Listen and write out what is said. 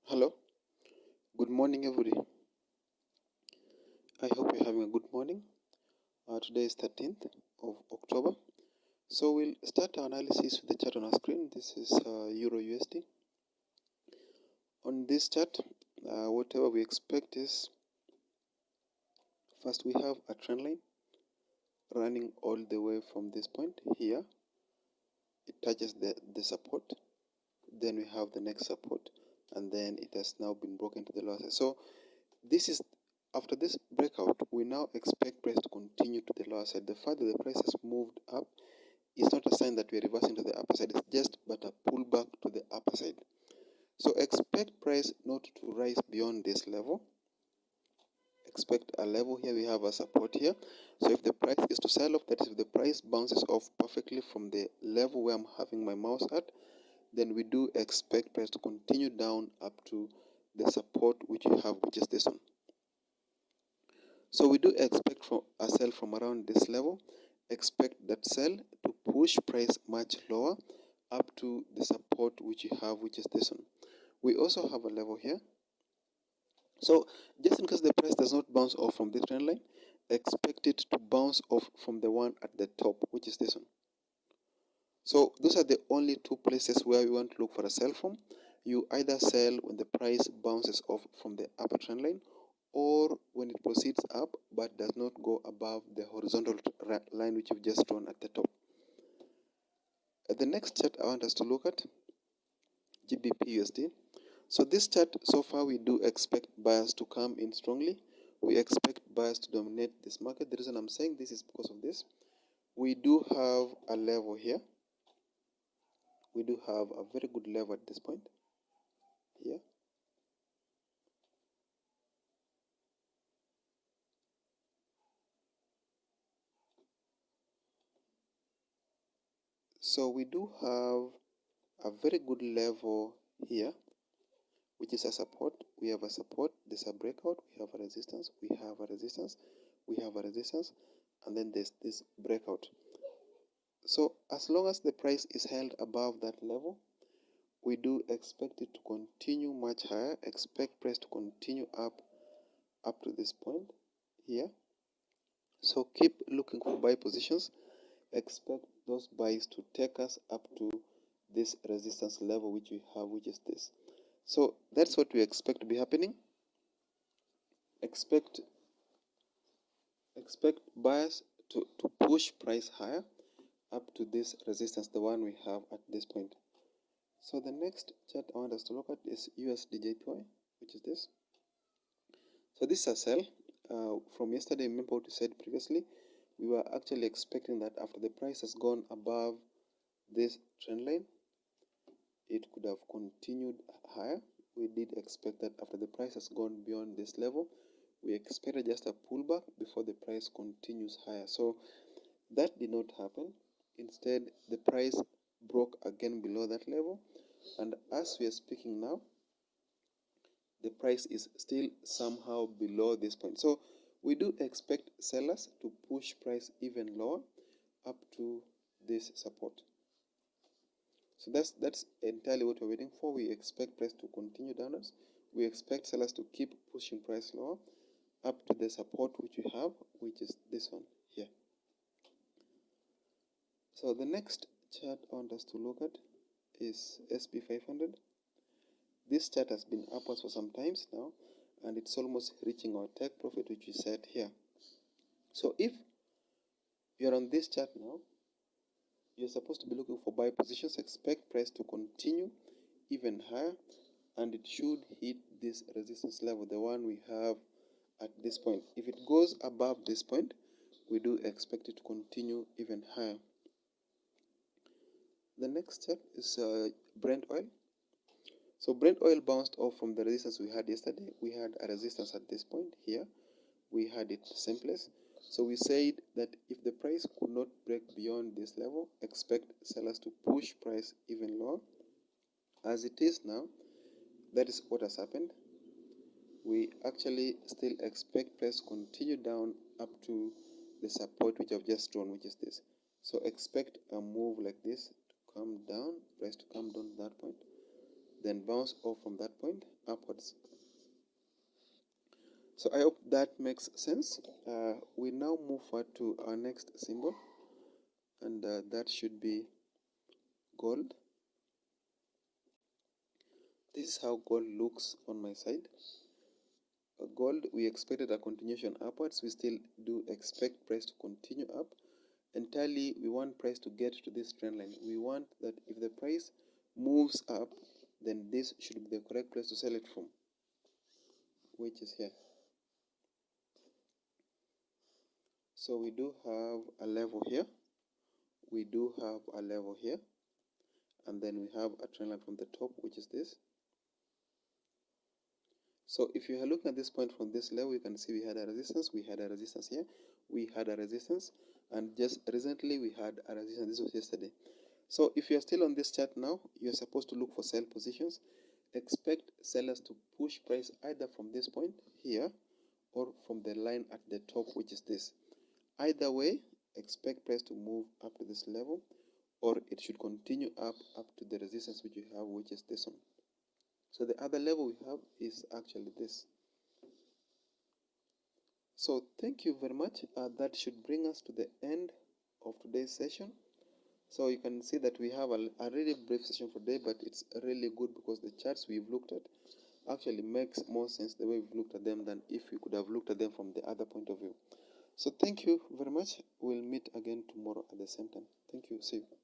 Hello, good morning, everybody. I hope you're having a good morning. Today is 13th of October. So we'll start our analysis with the chart on our screen. This is EURUSD. On this chart, whatever we expect is first we have a trend line running all the way from this point here. It touches the support. Then we have the next support, and then it has now been broken to the lower side. So this is after this breakout, we now expect price to continue to the lower side. The fact that the price has moved up is not a sign that we are reversing to the upper side. It's just but a pullback to the upper side. So expect price not to rise beyond this level. Expect a level here. We have a support here. So if the price is to sell off, that is if the price bounces off perfectly from the level where I'm having my mouse at, then we do expect price to continue down up to the support which you have, which is this one. So we do expect from a sell from around this level. Expect that sell to push price much lower up to the support which you have, which is this one. We also have a level here. So just in case the price does not bounce off from this trend line, expect it to bounce off from the one at the top, which is this one. So those are the only two places where we want to look for a sell from. You either sell when the price bounces off from the upper trend line, or when it proceeds up but does not go above the horizontal line which you've just drawn at the top. The next chart I want us to look at, GBPUSD. So this chart, so far we do expect buyers to come in strongly. We expect buyers to dominate this market. The reason I'm saying this is because of this. We do have a level here. We do have a very good level at this point here. So we do have a very good level here, which is a support. We have a support, there's a breakout, we have a resistance, we have a resistance, we have a resistance, and then there's this breakout. So as long as the price is held above that level, we do expect it to continue much higher. Expect price to continue up to this point here. So keep looking for buy positions. Expect those buys to take us up to this resistance level which we have, which is this. So that's what we expect to be happening. Expect buyers to push price higher up to this resistance, the one we have at this point. So the next chart I want us to look at is USDJPY, which is this. So this is a sell. From yesterday, remember what we said previously, we were actually expecting that after the price has gone above this trend line, it could have continued higher. We did expect that after the price has gone beyond this level, we expected just a pullback before the price continues higher. So that did not happen. Instead, the price broke again below that level, and as we are speaking now, the price is still somehow below this point. So we do expect sellers to push price even lower up to this support. So that's entirely what we're waiting for. We expect price to continue downwards. We expect sellers to keep pushing price lower up to the support which we have, which is this one here. So the next chart I want us to look at is SP500. This chart has been upwards for some times now, and it's almost reaching our take profit which we set here. So if you're on this chart now, you're supposed to be looking for buy positions. Expect price to continue even higher, and it should hit this resistance level, the one we have at this point. If it goes above this point, we do expect it to continue even higher. The next step is Brent Oil. So Brent Oil bounced off from the resistance we had yesterday. We had a resistance at this point here. We had it same place. So we said that if the price could not break beyond this level, expect sellers to push price even lower. As it is now, that is what has happened. We actually still expect price to continue down up to the support which I've just drawn, which is this. So expect a move like this to come down, price to come down to that point. then bounce off from that point upwards. So I hope that makes sense. We now move forward to our next symbol, and that should be gold. This is how gold looks on my side. Gold, we expected a continuation upwards. We still do expect price to continue up. Entirely, we want price to get to this trend line. We want that if the price moves up, then this should be the correct place to sell it from, which is here. So we do have a level here, we do have a level here, and then we have a trend line from the top, which is this. So if you are looking at this point from this level, you can see we had a resistance here, we had a resistance, and just recently we had a resistance. This was yesterday. So if you are still on this chart now, you are supposed to look for sell positions. Expect sellers to push price either from this point here or from the line at the top, which is this. Either way, expect price to move up to this level, or it should continue up to the resistance which you have, which is this one. So the other level we have is actually this. So thank you very much. That should bring us to the end of today's session. So you can see that we have a really brief session for today, but it's really good because the charts we've looked at actually makes more sense the way we've looked at them than if we could have looked at them from the other point of view. So thank you very much. We'll meet again tomorrow at the same time. Thank you. See you.